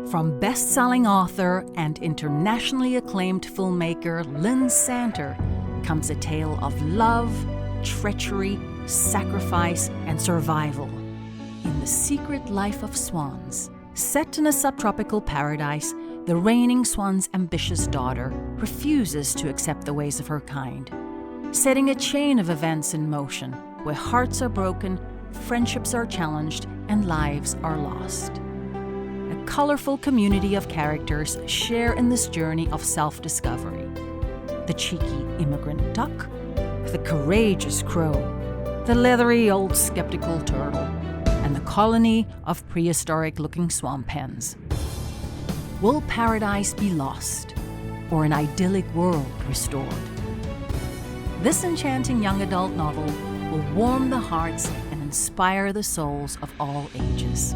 From best-selling author and internationally acclaimed filmmaker Lynn Santer comes a tale of love, treachery, sacrifice, and survival in the secret life of swans. Set in a subtropical paradise, the reigning swan's ambitious daughter refuses to accept the ways of her kind, setting a chain of events in motion where hearts are broken, friendships are challenged, and lives are lost. A colorful community of characters share in this journey of self-discovery. The cheeky immigrant duck, the courageous crow, the leathery old skeptical turtle, and the colony of prehistoric-looking swamp hens. Will paradise be lost, or an idyllic world restored? This enchanting young adult novel will warm the hearts and inspire the souls of all ages.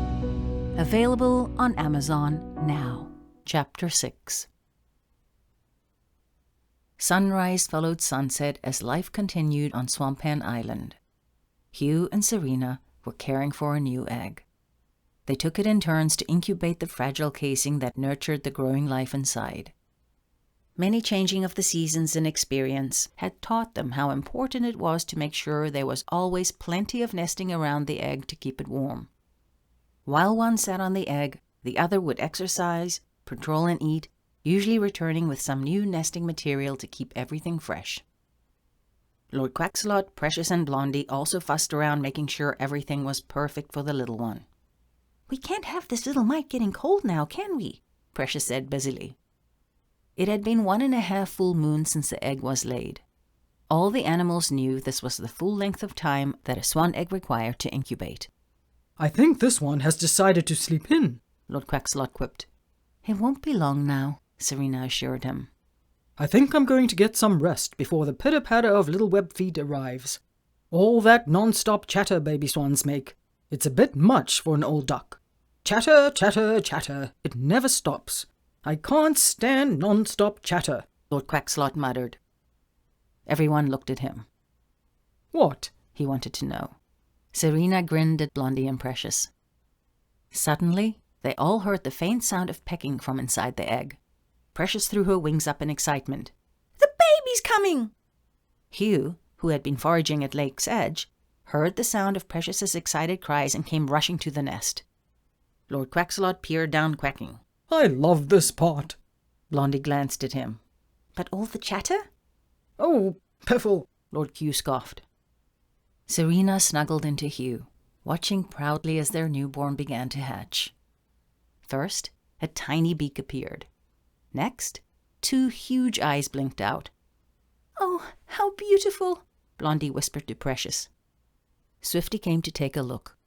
Available on Amazon now. Chapter 6. Sunrise followed sunset as life continued on Swamp Hen Island. Hugh and Serena were caring for a new egg. They took it in turns to incubate the fragile casing that nurtured the growing life inside. Many changing of the seasons and experience had taught them how important it was to make sure there was always plenty of nesting around the egg to keep it warm. While one sat on the egg, the other would exercise, patrol and eat, usually returning with some new nesting material to keep everything fresh. Lord Quaxlot, Precious, and Blondie also fussed around making sure everything was perfect for the little one. "We can't have this little mite getting cold now, can we?" Precious said busily. It had been 1.5 full moons since the egg was laid. All the animals knew this was the full length of time that a swan egg required to incubate. "I think this one has decided to sleep in," Lord Quaxlot quipped. "It won't be long now," Serena assured him. "I think I'm going to get some rest before the pitter-patter of little web feet arrives. All that non-stop chatter baby swans make. It's a bit much for an old duck. Chatter, chatter, chatter. It never stops. I can't stand non-stop chatter," Lord Quaxlot muttered. Everyone looked at him. "What?" he wanted to know. Serena grinned at Blondie and Precious. Suddenly, they all heard the faint sound of pecking from inside the egg. Precious threw her wings up in excitement. "The baby's coming!" Hugh, who had been foraging at Lake's edge, heard the sound of Precious's excited cries and came rushing to the nest. Lord Quaxlot peered down, quacking. "I love this part." Blondie glanced at him. "But all the chatter?" "Oh, piffle," Lord Q scoffed. Serena snuggled into Hugh, watching proudly as their newborn began to hatch. First, a tiny beak appeared. Next, 2 huge eyes blinked out. "Oh, how beautiful," Blondie whispered to Precious. Swifty came to take a look.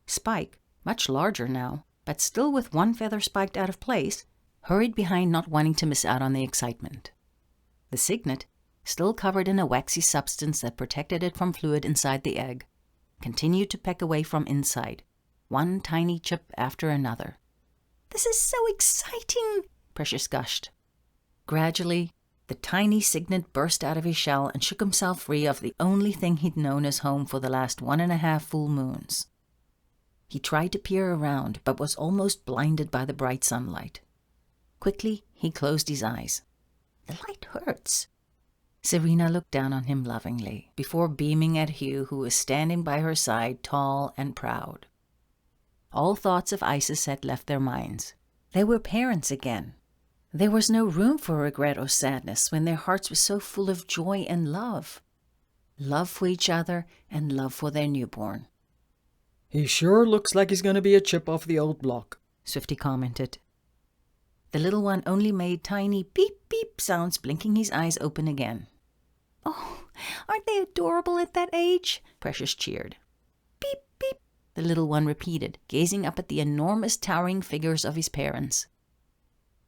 Spike, much larger now, but still with one feather spiked out of place, hurried behind, not wanting to miss out on the excitement. The cygnet, still covered in a waxy substance that protected it from fluid inside the egg, continued to peck away from inside, one tiny chip after another. "This is so exciting," Precious gushed. Gradually, the tiny cygnet burst out of his shell and shook himself free of the only thing he'd known as home for the last 1.5 full moons. He tried to peer around, but was almost blinded by the bright sunlight. Quickly, he closed his eyes. "The light hurts." Serena looked down on him lovingly, before beaming at Hugh, who was standing by her side, tall and proud. All thoughts of Isis had left their minds. They were parents again. There was no room for regret or sadness when their hearts were so full of joy and love. Love for each other and love for their newborn. "He sure looks like he's going to be a chip off the old block," Swifty commented. The little one only made tiny beep-beep sounds, blinking his eyes open again. "Oh, aren't they adorable at that age?" Precious cheered. "Beep-beep," the little one repeated, gazing up at the enormous towering figures of his parents.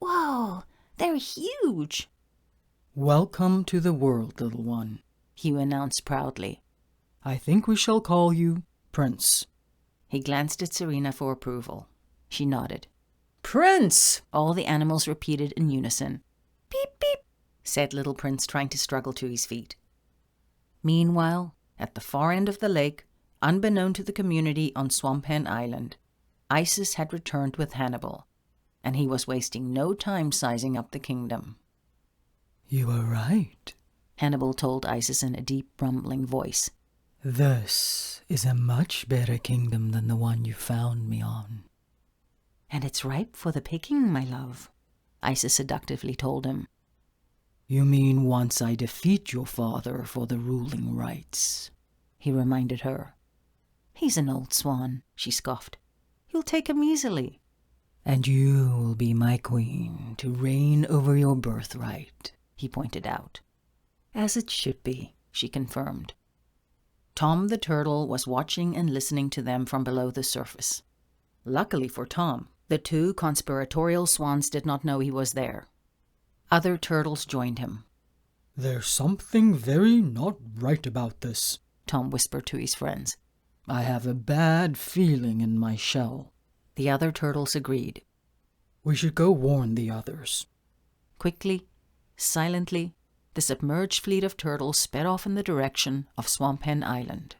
"Whoa, they're huge!" "Welcome to the world, little one," Hugh announced proudly. "I think we shall call you Prince." He glanced at Serena for approval. She nodded. "Prince!" all the animals repeated in unison. "Beep, beep," said little Prince, trying to struggle to his feet. Meanwhile, at the far end of the lake, unbeknown to the community on Swamp Hen Island, Isis had returned with Hannibal. and he was wasting no time sizing up the kingdom. "You are right," Hannibal told Isis in a deep, rumbling voice. "This is a much better kingdom than the one you found me on." "And it's ripe for the picking, my love," Isis seductively told him. "You mean once I defeat your father for the ruling rights," he reminded her. "He's an old swan," she scoffed. "You'll take him easily." "And you will be my queen to reign over your birthright," he pointed out. "As it should be," she confirmed. Tom the turtle was watching and listening to them from below the surface. Luckily for Tom, the two conspiratorial swans did not know he was there. Other turtles joined him. "There's something very not right about this," Tom whispered to his friends. "I have a bad feeling in my shell." The other turtles agreed. "We should go warn the others." Quickly, silently, the submerged fleet of turtles sped off in the direction of Swamp Hen Island.